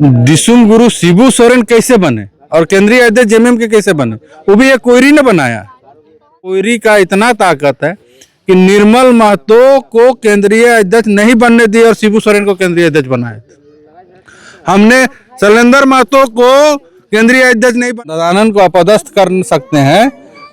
दिसुम गुरु शिबू सोरेन कैसे बने और केंद्रीय अध्यक्ष जेएमएम के कैसे बने, वो भी एक कोयरी ने बनाया। कोयरी का इतना ताकत है कि निर्मल महतो को केंद्रीय अध्यक्ष नहीं बनने दिए और शिबू सोरेन को केंद्रीय अध्यक्ष बनाया। हमने शैलेंद्र महतो को केंद्रीय अध्यक्ष नहीं, सदानंद को अपदस्थ कर सकते हैं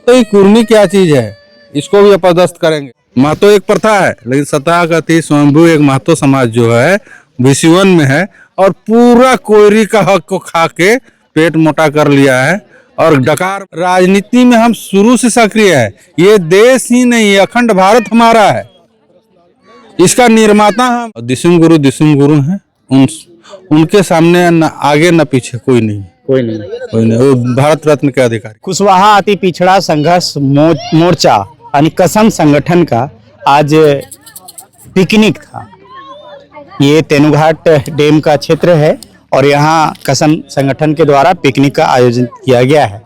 तो ये कुर्मी क्या चीज है, इसको भी अपदस्थ करेंगे। महतो एक प्रथा है, लेकिन तथाकथित स्वयंभू एक महतो समाज जो है BC1 में है और पूरा कोयरी का हक को खा के पेट मोटा कर लिया है। और डकार राजनीति में हम शुरू से सक्रिय है। ये देश ही नहीं, अखंड भारत हमारा है, इसका निर्माता हम। दिसुम गुरु हैं, उनके सामने न आगे न पीछे कोई नहीं। वो भारत रत्न के अधिकारी। कुशवाहा अति पिछड़ा संघर्ष मोर्चा यानी कसम संगठन का आज पिकनिक था। ये तेनुघाट डैम का क्षेत्र है और यहाँ कसम संगठन के द्वारा पिकनिक का आयोजन किया गया है।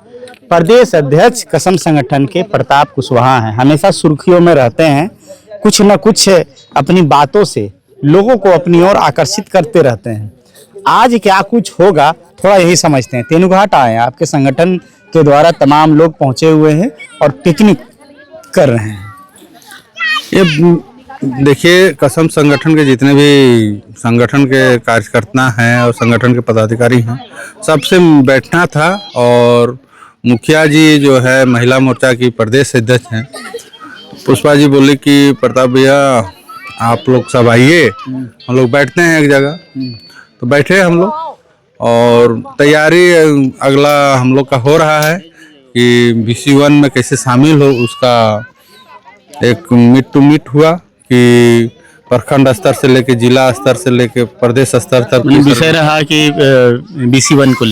प्रदेश अध्यक्ष कसम संगठन के प्रताप कुशवाहा हैं, हमेशा सुर्खियों में रहते हैं, कुछ न कुछ अपनी बातों से लोगों को अपनी ओर आकर्षित करते रहते हैं। आज क्या कुछ होगा थोड़ा यही समझते हैं। तेनुघाट आए हैं, आपके संगठन के द्वारा तमाम लोग पहुंचे हुए हैं और पिकनिक कर रहे हैं। ये देखिए, कसम संगठन के जितने भी संगठन के कार्यकर्ता हैं और संगठन के पदाधिकारी हैं, सबसे बैठना था। और मुखिया जी जो है महिला मोर्चा की प्रदेश अध्यक्ष हैं, पुष्पा जी बोली कि प्रताप भैया आप लोग सब आइए, हम लोग बैठते हैं एक जगह। तो बैठे हम लोग और तैयारी अगला हम लोग का हो रहा है कि BC1 में कैसे शामिल हो, उसका एक मीट टू मीट हुआ कि प्रखंड स्तर से लेके जिला स्तर से लेके प्रदेश स्तर तक विषय रहा कि BC1 को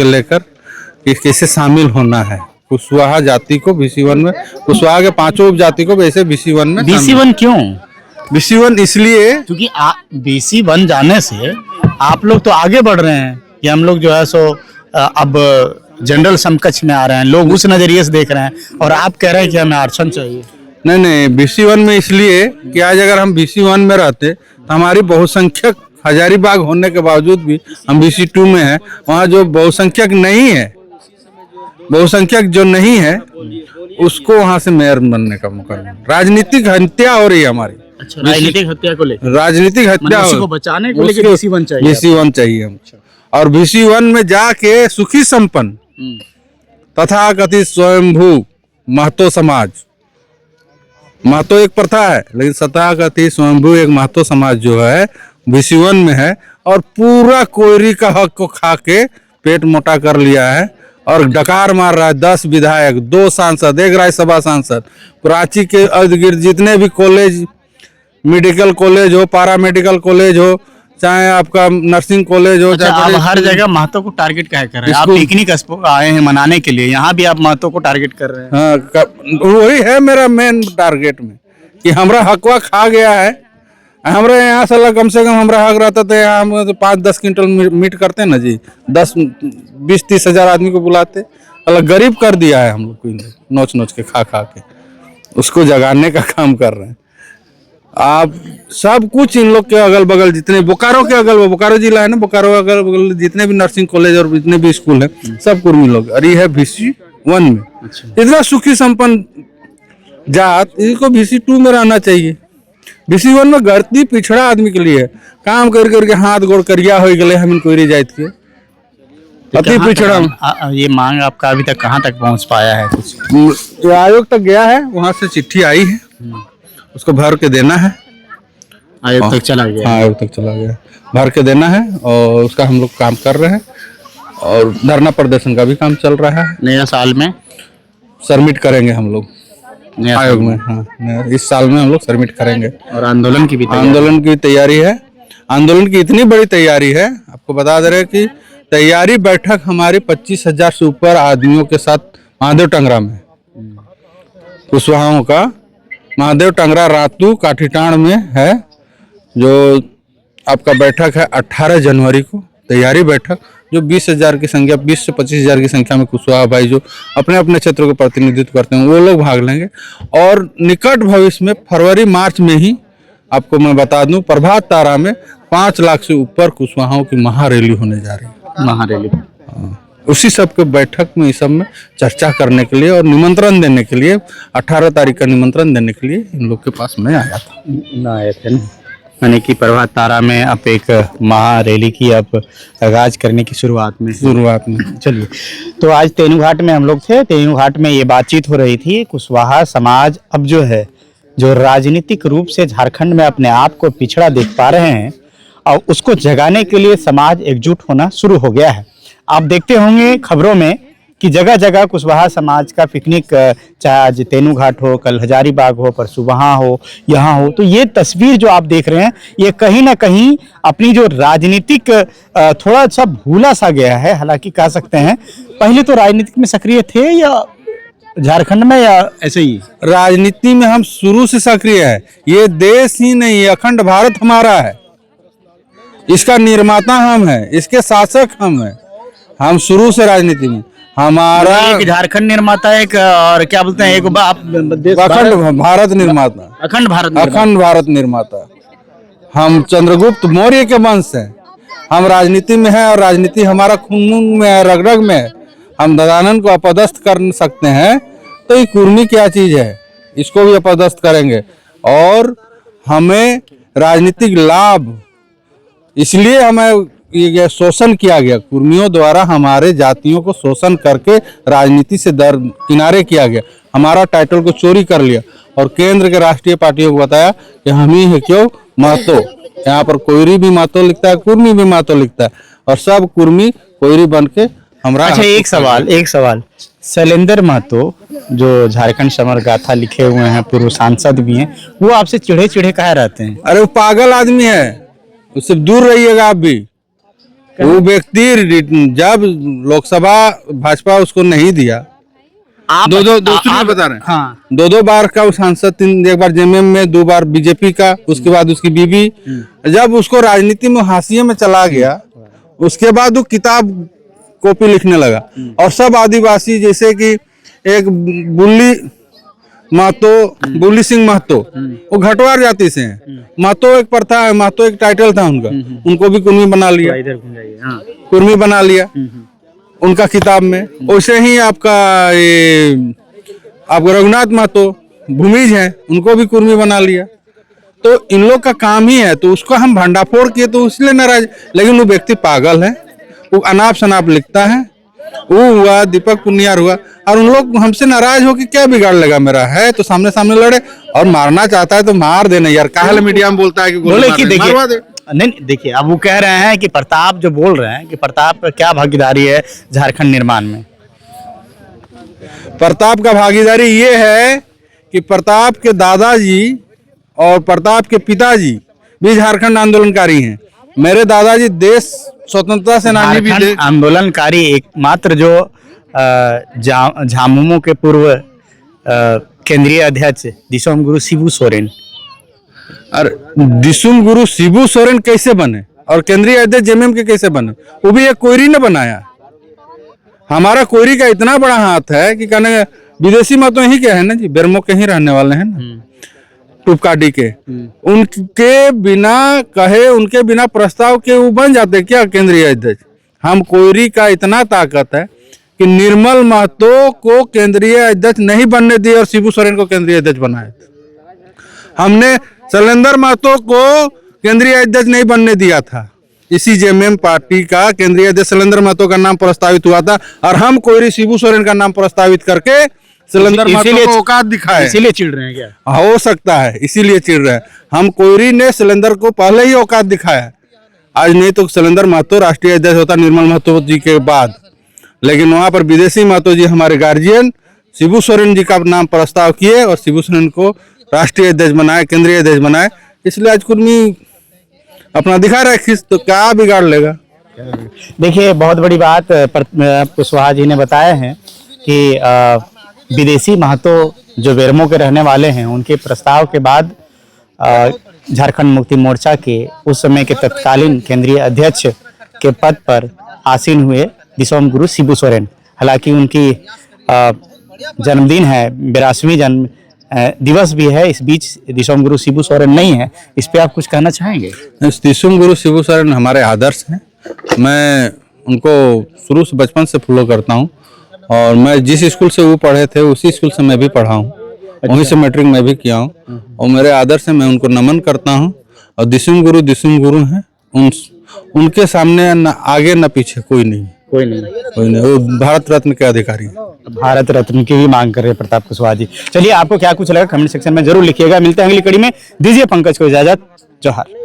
लेकर कि कैसे शामिल होना है कुशवाहा जाति को BC1 में, कुशवाहा के 5 उपजाति को वैसे BC1 में। BC1 क्यों? BC1 इसलिए क्योंकि BC1 जाने से आप लोग तो आगे बढ़ रहे हैं कि हम लोग जो है सो अब जनरल समकक्ष में आ रहे हैं, लोग उस नजरिए से देख रहे हैं और आप कह रहे हैं कि हमें आरक्षण चाहिए। नहीं, BC1 में इसलिए कि आज अगर हम BC1 में रहते तो हमारी बहुसंख्यक हजारीबाग होने के बावजूद भी हम BC2 में हैं। वहाँ जो बहुसंख्यक जो नहीं है उसको वहाँ से मेयर बनने का मौका नहीं। राजनीतिक हत्या हो रही है हमारी। अच्छा, राजनीतिक हत्या को लेकर, राजनीतिक हत्या को बचाने को लेकर BC1 चाहिए हम। और BC1 में जाके सुखी संपन्न तथाकथित स्वयंभू महतो समाज, महतो एक प्रथा है, लेकिन तथाकथित स्वयंभू एक महतो समाज जो है BC1 में है और पूरा कोयरी का हक को खा के पेट मोटा कर लिया है और डकार मार रहा है। 10 विधायक, 2 सांसद, 1 राज्यसभा सांसद, रांची के इर्द गिर्द जितने भी कॉलेज, मेडिकल कॉलेज हो, पारा मेडिकल कॉलेज हो, चाहे आपका नर्सिंग कॉलेज हो। अच्छा, आप हर जगह महतो को टारगेट क्या कर रहे हैं? आप पिकनिक आए हैं मनाने के लिए, यहाँ भी आप महतो को टारगेट कर रहे हैं। हाँ, वही है मेरा मेन टारगेट में कि हमारा हकवा खा गया है। हमारे यहाँ से कम हमारा हक रहता था, यहाँ हम 5-10 क्विंटल मीट करते हैं ना जी, 10-20-30 हजार आदमी को बुलाते, अलग गरीब कर दिया है हम लोग को, नोच के खा के उसको जगाने का काम कर रहे हैं। आप सब कुछ इन लोग के अगल बगल जितने बोकारो जिला है ना, बोकारो अगल बगल जितने भी नर्सिंग कॉलेज और जितने भी स्कूल है सब कुर्मी लोग। और ये है BC1 में। इतना सुखी संपन्न जात, इसको BC2 में रहना चाहिए। BC1 में गलती पिछड़ा आदमी के लिए काम कर करके हाथ गोड़ करिया हो गए हम कोयरी जात के अति पिछड़ा। ये मांग आपका अभी तक कहाँ तक पहुँच पाया है? कुछ आयोग तक गया है, वहाँ से चिट्ठी आई है, उसको भर के देना है। आयोग तक चला गया? हाँ, आयोग तक चला गया, भर के देना है और उसका हम लोग काम कर रहे हैं। और धरना प्रदर्शन का भी काम चल रहा है। नया साल में सबमिट करेंगे हम लोग आयोग में। हाँ, इस साल में हम लोग सबमिट करेंगे। और आंदोलन की तैयारी है। आंदोलन की इतनी बड़ी तैयारी है, आपको बता दे रहे कि तैयारी बैठक हमारी 25,000 से ऊपर आदमियों के साथ महादेव टंगरा में, कुशवाहाओं का महादेव टंगरा रातू काठीटाण में है। जो आपका बैठक है 18 जनवरी को, तैयारी बैठक, जो 20,000 की संख्या, 20 से 25,000 की संख्या में कुशवाहा भाई जो अपने अपने क्षेत्रों को प्रतिनिधित्व करते हैं वो लोग भाग लेंगे। और निकट भविष्य में फरवरी मार्च में ही आपको मैं बता दूं, प्रभात तारा में 5 लाख से ऊपर कुशवाहाओं की महारैली होने जा रही है। महारैली। उसी सब के बैठक में इस सब में चर्चा करने के लिए और निमंत्रण देने के लिए 18 तारीख का निमंत्रण देने के लिए इन लोग के पास मैं आया था। ना आए थे ना, यानी कि प्रभात तारा में आप एक महारैली की आप आगाज करने की शुरुआत में। चलिए, तो आज तेनूघाट में हम लोग थे। तेनूघाट में ये बातचीत हो रही थी। कुशवाहा समाज अब जो है, जो राजनीतिक रूप से झारखंड में अपने आप को पिछड़ा देख पा रहे हैं और उसको जगाने के लिए समाज एकजुट होना शुरू हो गया है। आप देखते होंगे खबरों में कि जगह जगह कुशवाहा समाज का पिकनिक, चाहे आज तेनूघाट हो, कल हजारीबाग हो, परसों वहाँ हो, यहाँ हो, तो ये तस्वीर जो आप देख रहे हैं ये कहीं ना कहीं अपनी जो राजनीतिक थोड़ा सा भूला सा गया है। हालांकि कह सकते हैं पहले तो राजनीतिक में सक्रिय थे या झारखंड में, या ऐसे ही राजनीति में हम शुरू से सक्रिय है। ये देश ही नहीं, अखंड भारत हमारा है, इसका निर्माता हम है, इसके शासक हम है। हम शुरू से राजनीति में, हमारा एक झारखंड निर्माता, एक और क्या बोलते हैं, एक अखंड भारत निर्माता, अखंड भारत निर्माता। हम चंद्रगुप्त मौर्य के वंश हैं। हम राजनीति में हैं और राजनीति हमारा खून में है, रग रग में है। हम दयानंद को अपदस्थ कर सकते हैं तो ये कुर्मी क्या चीज है, इसको भी अपदस्थ करेंगे। और हमें राजनीतिक लाभ, इसलिए हमें ये शोषण किया गया, कुर्मियों द्वारा हमारे जातियों को शोषण करके राजनीति से किनारे किया गया। हमारा टाइटल को चोरी कर लिया और केंद्र के राष्ट्रीय पार्टियों को बताया कि हम ही है क्यों महतो। यहाँ पर कोयरी भी महतो लिखता है, कुर्मी भी महतो लिखता है और सब कुर्मी कोयरी बन के हमारा। अच्छा, एक सवाल शैलेंद्र महतो जो झारखंड समर गाथा लिखे हुए हैं, पूर्व सांसद भी हैं, वो आपसे चिढ़े चिढ़े कहा रहते हैं? अरे वो पागल आदमी है, उससे दूर रहिएगा आप भी। वो व्यक्ति जब लोकसभा भाजपा उसको नहीं दिया, आप बता रहे हैं, हाँ, दो बार का वो सांसद, एक बार जेएमएम में, 2 बार बीजेपी का, उसके बाद उसकी बीबी। जब उसको राजनीति में हाशिए में चला गया, उसके बाद वो किताब कॉपी लिखने लगा और सब आदिवासी, जैसे कि एक बुल्ली सिंह महतो, वो घटवार जाति से हैं। महतो एक प्रथा है, महतो एक टाइटल था उनका, उनको भी कुर्मी बना लिया, कुर्मी बना लिया उनका किताब में। वैसे ही आपका रघुनाथ महतो भूमिज हैं, उनको भी कुर्मी बना लिया। तो इन लोग का काम ही है, तो उसको हम भंडाफोड़ किए तो इसलिए नाराज। लेकिन वो व्यक्ति पागल है, वो अनाप शनाप लिखता है। वो हुआ, दीपक पुनियार हुआ, और उन लोग हमसे नाराज हो कि क्या बिगाड़ लेगा मेरा, है तो सामने सामने लड़े, और मारना चाहता है तो मार देना यार। काहल मीडिया में बोलता है कि बोले कि देखिए, नहीं देखिए, अब वो कह रहे हैं कि प्रताप जो बोल रहे हैं कि प्रताप का क्या भागीदारी है झारखंड निर्माण में। प्रताप का भागीदारी ये है कि प्रताप के दादाजी और प्रताप के पिताजी भी झारखंड आंदोलनकारी हैं। मेरे दादाजी देश स्वतंत्रता सेनानी भी थे। आंदोलनकारी एकमात्र जो झामुमो के पूर्व केंद्रीय अध्यक्ष दिसोम गुरु शिबू सोरेन। और दिसुम गुरु शिबू सोरेन कैसे बने और केंद्रीय अध्यक्ष जेएमएम के कैसे बने? वो भी एक कोयरी ने बनाया। हमारा कोयरी का इतना बड़ा हाथ है कि कहने विदेशी मतों ही के है ना जी, बेरमो के ही रहने वाले हैं ना, टूपकाडी के। उनके बिना कहे, उनके बिना प्रस्ताव के वो बन जाते क्या केंद्रीय अध्यक्ष? हम कोयरी का इतना ताकत है कि निर्मल महतो को केंद्रीय अध्यक्ष नहीं बनने दिए और शिबू सोरेन को केंद्रीय अध्यक्ष बनाए। हमने शैलेंद्र महतो को केंद्रीय अध्यक्ष नहीं बनने दिया था। इसी जेएमएम पार्टी का केंद्रीय अध्यक्ष शैलेंद्र महतो का नाम प्रस्तावित हुआ था और हम कोयरी शिबू सोरेन का नाम प्रस्तावित करके शैलेंद्र महतो को औकात दिखाए। इसीलिए चिढ़ रहे हैं क्या? हो सकता है इसीलिए चिढ़ रहे हैं। हम कोयरी ने शैलेंद्र को पहले ही औकात दिखाया। आज नहीं तो शैलेंद्र महतो राष्ट्रीय अध्यक्ष होता निर्मल महतो जी के बाद, लेकिन वहां पर विदेशी महतो जी हमारे गार्जियन शिबू सोरेन जी का नाम प्रस्ताव किए और शिबू सोरेन को राष्ट्रीय अध्यक्ष बनाए, केंद्रीय अध्यक्ष बनाए। इसलिए आज कुर्मी अपना दिखा रहा है खिस, तो क्या बिगाड़ लेगा? देखिए, बहुत बड़ी बात कुशवाहा जी ने बताया है कि विदेशी महतो जो बेरमो के रहने वाले हैं, उनके प्रस्ताव के बाद झारखंड मुक्ति मोर्चा के उस समय के तत्कालीन केंद्रीय अध्यक्ष के पद पर आसीन हुए दिसोम गुरु शिबू सोरेन। हालांकि उनकी जन्मदिन है, 82वीं जन्म दिवस भी है, इस बीच दिसोम गुरु शिबू सोरेन नहीं है, इस पे आप कुछ कहना चाहेंगे? दिसुम गुरु शिबू सोरेन हमारे आदर्श हैं। मैं उनको शुरू से बचपन से फॉलो करता हूँ और मैं जिस स्कूल से वो पढ़े थे उसी स्कूल से मैं भी पढ़ा हूँ, वहीं से मैट्रिक मैं भी किया हूँ और मेरे आदर्श हैं, मैं उनको नमन करता हूँ। और दिसुम गुरु हैं, उनके सामने न आगे न पीछे कोई नहीं, कोई नहीं। वो भारत रत्न के अधिकारी हैं। भारत रत्न की भी मांग कर रहे हैं प्रताप कुशवाहा जी। चलिए, आपको क्या कुछ लगा कमेंट सेक्शन में जरूर लिखिएगा। मिलते हैं अगली कड़ी में, दीजिए पंकज को इजाजत। जोहार।